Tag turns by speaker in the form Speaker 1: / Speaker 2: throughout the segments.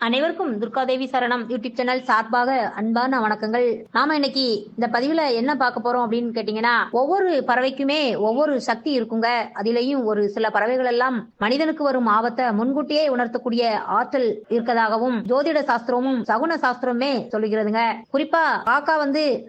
Speaker 1: அனைவருக்கும் துர்காதேவி சரணம் YouTube channel சார்பாக அன்பான வணக்கங்கள். நாம இன்னைக்கு இந்த பதிவுல என்ன பார்க்க போறோம் அப்படின்னு கேட்டீங்கன்னா, ஒவ்வொரு பறவைக்குமே ஒவ்வொரு சக்தி இருக்குங்க. அதிலேயும் ஒரு சில பறவைகள் எல்லாம் மனிதனுக்கு வரும் ஆபத்தை முன்கூட்டியே உணர்த்தக்கூடிய ஆற்றல் இருக்கதாகவும் ஜோதிட சாஸ்திரமும் சகுன சாஸ்திரமே சொல்லுகிறதுங்க. குறிப்பா காக்கா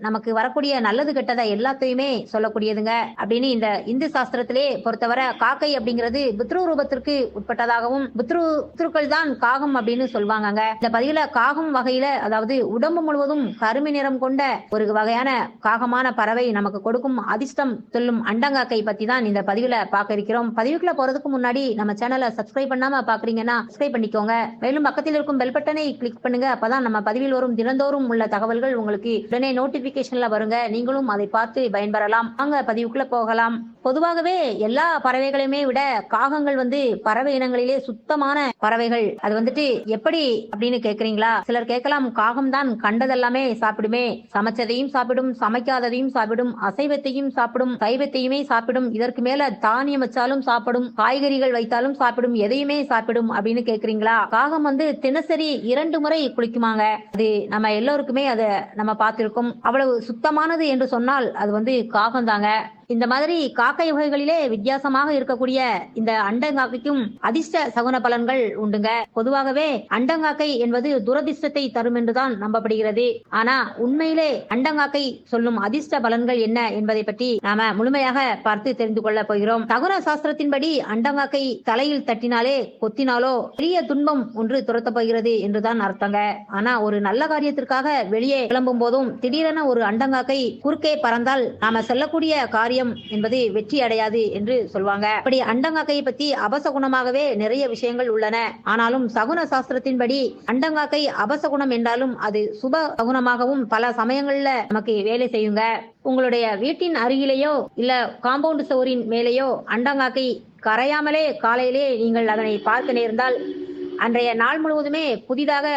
Speaker 1: நமக்கு வரக்கூடிய நல்லது கெட்டதை எல்லாத்தையுமே சொல்லக்கூடியதுங்க அப்படின்னு இந்த இந்து சாஸ்திரத்திலே பொறுத்தவரை காக்கை அப்படிங்கிறது பித்ரு ரூபத்திற்கு உட்பட்டதாகவும் பித்ருக்கள் தான் காகம் அப்படின்னு சொல்லுவாங்க. இந்த பதிவுல காகம் வகையில, அதாவது உடம்பு முழுவதும் கருமை நிறம் கொண்ட ஒரு வகையான காகமான பறவை நமக்கு கொடுக்கும் அதிர்ஷ்டம் சொல்லும் அண்டங்காக்கை பத்தி தான் இந்த பதிவுல பார்க்க இருக்கிறோம். பதிவுக்குள்ள போறதுக்கு முன்னாடி நம்ம சேனலை சப்ஸ்கிரைப் பண்ணாம பாக்குறீங்கன்னா சப்ஸ்கிரைப் பண்ணிக்கோங்க. மேலும் பக்கத்தில் இருக்கும் பெல் பட்டனை கிளிக் பண்ணுங்க. அப்பதான் நம்ம பதிவில் வரும் தினந்தோறும் உள்ள தகவல்கள் உங்களுக்கு உடனே நோட்டிபிகேஷன்ல வருங்க. நீங்களும் அதை பார்த்து பயன்பெறலாம். வாங்க பதிவுக்குள்ள போகலாம். பொதுவாகவே எல்லா பறவைகளையுமே விட காகங்கள் பறவை இனங்களிலே சுத்தமான பறவைகள். அது எப்படி அப்படின்னு கேக்குறீங்களா? சிலர் கேட்கலாம், காகம் தான் கண்டதெல்லாமே சாப்பிடுமே, சமைச்சதையும் சாப்பிடும், சமைக்காததையும் சாப்பிடும், அசைவத்தையும் சாப்பிடும், சைவத்தையுமே சாப்பிடும், இதற்கு மேல தானியம் வச்சாலும் சாப்பிடும், காய்கறிகள் வைத்தாலும் சாப்பிடும், எதையுமே சாப்பிடும் அப்படின்னு கேக்குறீங்களா? காகம் தினசரி 2 முறை குளிக்குமாங்க. அது நம்ம எல்லோருக்குமே அதை நம்ம பார்த்திருக்கோம். அவ்வளவு சுத்தமானது என்று சொன்னால் அது காகம் தாங்க. இந்த மாதிரி காக்கை வகைகளிலே வித்தியாசமாக இருக்கக்கூடிய இந்த அண்டங்காக்கைக்கும் அதிர்ஷ்ட சகுன பலன்கள் உண்டுங்க. பொதுவாகவே அண்டங்காக்கை என்பது துரதிர்ஷ்டத்தை தரும் என்றுதான் நம்பப்படுகிறது. ஆனா உண்மையிலே அண்டங்காக்கை சொல்லும் அதிர்ஷ்ட பலன்கள் என்ன என்பதை பற்றி நாம முழுமையாக பார்த்து தெரிந்து கொள்ள போகிறோம். சகுன சாஸ்திரத்தின்படி அண்டங்காக்கை தலையில் தட்டினாலே கொத்தினாலோ பெரிய துன்பம் ஒன்று துரத்த போகிறது என்றுதான் அர்த்தங்க. ஆனா ஒரு நல்ல காரியத்திற்காக வெளியே கிளம்பும் போதும் திடீரென ஒரு அண்டங்காக்கை குறுக்கே பறந்தால் நாம செல்லக்கூடிய காரியம் என்பது வெற்றி அடையாது என்று சொல்வாங்க. அப்படி அண்டங்காக்கையை பத்தி அபசகுணமாகவே நிறைய விஷயங்கள் உள்ளன. ஆனாலும் சகுன சாஸ்திரத்தின்படி அண்டங்காக்கை அபசகுணம் என்றாலும் அது சுப சகுனமாகவும் பல சமயங்கள்ல நமக்கு வேலை செய்யுங்க. உங்களுடைய வீட்டின் அருகிலேயோ இல்ல காம்பவுண்ட் சுவரின் மேலேயோ அண்டங்காக்கை கரையாமலே காலையிலே நீங்கள் அதனை பார்க்க நேர்ந்தால் அன்றைய நாள் முழுவதுமே புதிதாக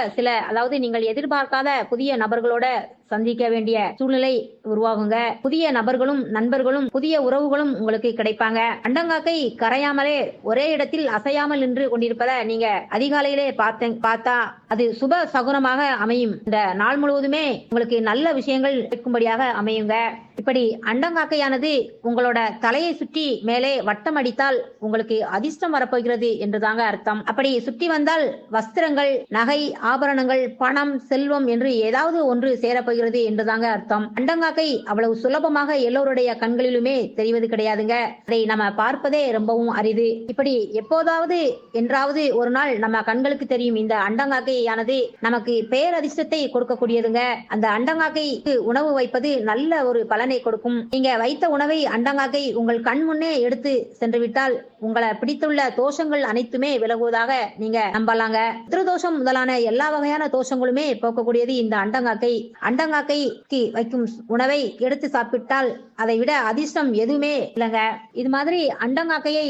Speaker 1: அதாவது நீங்கள் எதிர்பார்க்காத புதிய நபர்களோட சந்திக்க வேண்டிய சூழ்நிலை உருவாகுங்க. புதிய நபர்களும் நண்பர்களும் புதிய உறவுகளும் உங்களுக்கு கிடைப்பாங்க. அண்டங்காக்கை கரையாமலே ஒரே இடத்தில் அசையாமல் நின்று கொண்டிருப்பதை நீங்க அதிகாலையிலே பார்த்தா அது சுப சகுனமாக அமையும். இந்த நாள் முழுவதுமே உங்களுக்கு நல்ல விஷயங்கள் இருக்கும்படியாக அமையுங்க. இப்படி அண்டங்காக்கையானது உங்களோட தலையை சுற்றி மேலே வட்டம் அடித்தால் உங்களுக்கு அதிர்ஷ்டம் வரப்போகிறது என்றுதாங்க அர்த்தம். அப்படி சுற்றி வந்தால் வஸ்திரங்கள், நகை, ஆபரணங்கள், பணம், செல்வம் என்று ஏதாவது ஒன்று சேரப்போகிறது என்றுதாங்க அர்த்தம். அண்டங்காக்கை அவ்வளவு சுலபமாக எல்லோருடைய கண்களிலுமே தெரிவது கிடையாதுங்க. அதை நம்ம பார்ப்பதே ரொம்பவும் அரிது. இப்படி எப்போதாவது என்றாவது ஒரு நாள் நம்ம கண்களுக்கு தெரியும் இந்த அண்டங்காக்கையானது நமக்கு பேரதிர்ஷ்டத்தை கொடுக்கக்கூடியதுங்க. அந்த அண்டங்காக்கைக்கு உணவு வைப்பது நல்ல ஒரு பலனை கொடுக்கும். நீங்க வைத்த உணவை அண்டங்காக்கை உங்கள் கண் முன்னே எடுத்து சென்று விட்டால் உங்களை பிடித்துள்ள தோஷங்கள் அனைத்துமே விலகுவதாக நீங்க நம்பலாங்க. திருதோஷம் முதலான எல்லா வகையான தோஷங்களுமே போக்கக்கூடியது இந்த அண்டங்காக்கை. அண்டங்காக்கைக்கு வைக்கும் உணவை எடுத்து சாப்பிட்டால் அதை விட அதிர்ஷ்டம் எதுவுமே இல்லைங்க. இது மாதிரி அண்டங்காக்கையை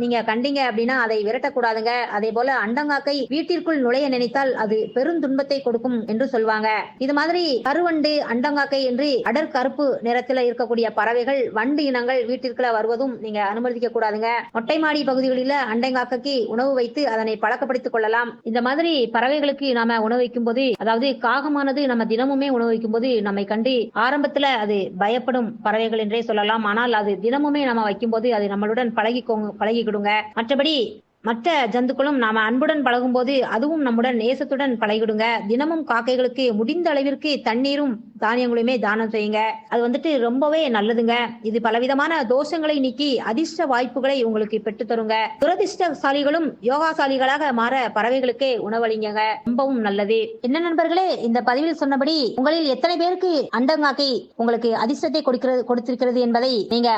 Speaker 1: நீங்க கண்டீங்க அப்படின்னா அதை விரட்டக்கூடாதுங்க. அதே போல அண்டங்காக்கை வீட்டிற்குள் நுழைய நினைத்தால் அது பெருந்துன்பத்தை கொடுக்கும் என்று சொல்வாங்க. இது மாதிரி கருவண்டு, அண்டங்காக்கை என்று அடர் கருப்பு நிறத்தில் இருக்கக்கூடிய பறவைகள், வண்டு இனங்கள் வீட்டிற்குள்ள வருவதும் நீங்க அனுமதிக்க கூடாதுங்க. மொட்டை மாடி பகுதிகளில் அண்டங்காக்கைக்கு உணவு வைத்து அதனை பழக்கப்படுத்திக் கொள்ளலாம். இந்த மாதிரி பறவைகளுக்கு நாம உணவு வைக்கும் போது, அதாவது காகமானது நம்ம தினமுமே உணவு வைக்கும் போது நம்மை கண்டு ஆரம்பத்துல அது பயப்படும் பறவைகள் என்றே சொல்லலாம். ஆனால் அது தினமுமே நம்ம வைக்கும் போது அது நம்மளுடன் பழகிக்கிடுங்க. மற்றபடி மற்ற ஜந்துக்களும் நாம அன்புடன் பழகும் போது அதுவும் நம்முடன் நேசத்துடன் பழகிடுங்க. தினமும் காக்கைகளுக்கு முடிந்த அளவிற்கு தண்ணீரும் தானியங்களுமே தானம் செய்யுங்க. அது ரொம்பவே நல்லதுங்க. இது பலவிதமான தோஷங்களை நீக்கி அதிர்ஷ்ட வாய்ப்புகளை உங்களுக்கு பெற்று தருங்க. துரதிர்ஷ்டசாலிகளும் யோகாசாலிகளாக மாற பறவைகளுக்கே உணவளிங்க. ரொம்பவும் நல்லது. என்ன நண்பர்களே, இந்த பதிவில் சொன்னபடி உங்களில் எத்தனை பேருக்கு அண்டங்காக்கை உங்களுக்கு அதிர்ஷ்டத்தை கொடுத்திருக்கிறது என்பதை நீங்க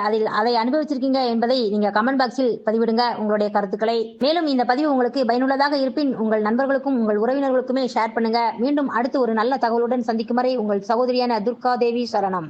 Speaker 1: அதை அனுபவிச்சிருக்கீங்க என்பதை நீங்க கமெண்ட் பாக்ஸில் பதிவிடுங்க உங்களுடைய கருத்துக்களை. மேலும் இந்த பதிவு உங்களுக்கு பயனுள்ளதாக இருப்பின் உங்கள் நண்பர்களுக்கும் உங்கள் உறவினர்களுக்குமே ஷேர் பண்ணுங்க. மீண்டும் அடுத்து ஒரு நல்ல தகவலுடன் சந்திக்கும் வரை உங்கள் சகோதரியான துர்காதேவி சரணம்.